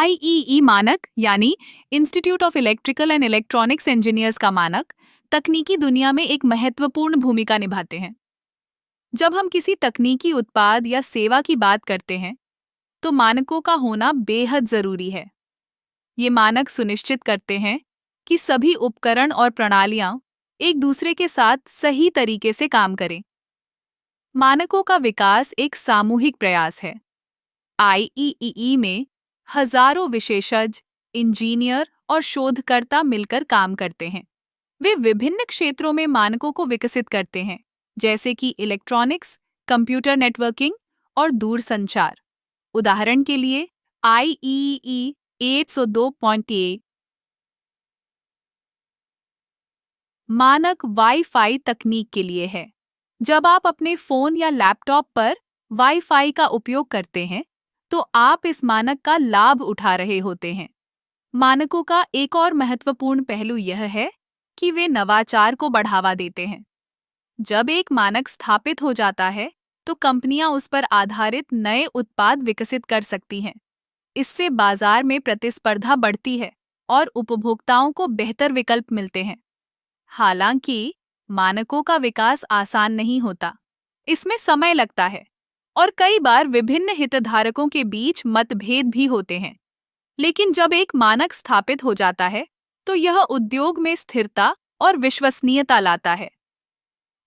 IEEE मानक यानी institute of electrical and electronics engineers का मानक तकनीकी दुनिया में एक महत्वपूर्ण भूमिका निभाते हैं। जब हम किसी तकनीकी उत्पाद या सेवा की बात करते हैं, तो मानकों का होना बेहद जरूरी है। ये मानक सुनिश्चित करते हैं कि सभी उपकरण और प्रणालियां एक दूसरे के साथ सही तरीके से काम करें। मानकों का विकास एक सामूहिक प्रयास है। आईईई में हजारों विशेषज्ञ, इंजीनियर और शोधकर्ता मिलकर काम करते हैं। वे विभिन्न क्षेत्रों में मानकों को विकसित करते हैं, जैसे कि इलेक्ट्रॉनिक्स, कंप्यूटर नेटवर्किंग और दूरसंचार। उदाहरण के लिए आईईई 802.8 मानक वाईफाई तकनीक के लिए है। जब आप अपने फोन या लैपटॉप पर वाईफाई का उपयोग करते हैं, तो आप इस मानक का लाभ उठा रहे होते हैं। मानकों का एक और महत्वपूर्ण पहलू यह है कि वे नवाचार को बढ़ावा देते हैं। जब एक मानक स्थापित हो जाता है, तो कंपनियां उस पर आधारित नए उत्पाद विकसित कर सकती हैं। इससे बाजार में प्रतिस्पर्धा बढ़ती है और उपभोक्ताओं को बेहतर विकल्प मिलते हैं। हालांकि मानकों का विकास आसान नहीं होता। इसमें समय लगता है और कई बार विभिन्न हितधारकों के बीच मतभेद भी होते हैं। लेकिन जब एक मानक स्थापित हो जाता है, तो यह उद्योग में स्थिरता और विश्वसनीयता लाता है।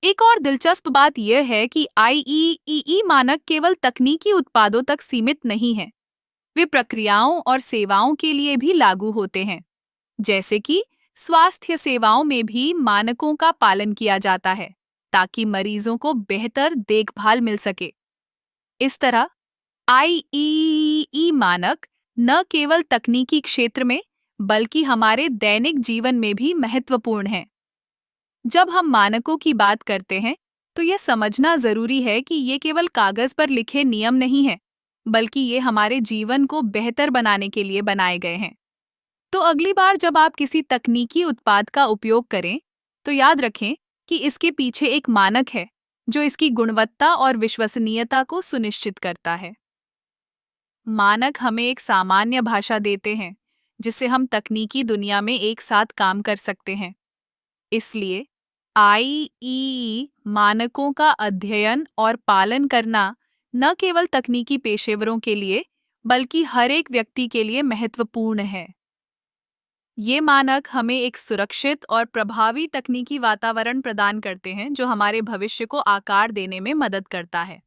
एक और दिलचस्प बात यह है कि आईईई मानक केवल तकनीकी उत्पादों तक सीमित नहीं है। वे प्रक्रियाओं और सेवाओं के लिए भी लागू होते हैं। जैसे कि स्वास्थ्य सेवाओं में भी मानकों का पालन किया जाता है, ताकि मरीजों को बेहतर देखभाल मिल सके। इस तरह आईईई मानक न केवल तकनीकी क्षेत्र में, बल्कि हमारे दैनिक जीवन में भी महत्वपूर्ण हैं। जब हम मानकों की बात करते हैं, तो यह समझना जरूरी है कि ये केवल कागज पर लिखे नियम नहीं हैं, बल्कि ये हमारे जीवन को बेहतर बनाने के लिए बनाए गए हैं। तो अगली बार जब आप किसी तकनीकी उत्पाद का उपयोग करें, तो याद रखें कि इसके पीछे एक मानक है, जो इसकी गुणवत्ता और विश्वसनीयता को सुनिश्चित करता है। मानक हमें एक सामान्य भाषा देते हैं, जिससे हम तकनीकी दुनिया में एक साथ काम कर सकते हैं। इसलिए आईईई मानकों का अध्ययन और पालन करना न केवल तकनीकी पेशेवरों के लिए, बल्कि हर एक व्यक्ति के लिए महत्वपूर्ण है। ये मानक हमें एक सुरक्षित और प्रभावी तकनीकी वातावरण प्रदान करते हैं, जो हमारे भविष्य को आकार देने में मदद करता है।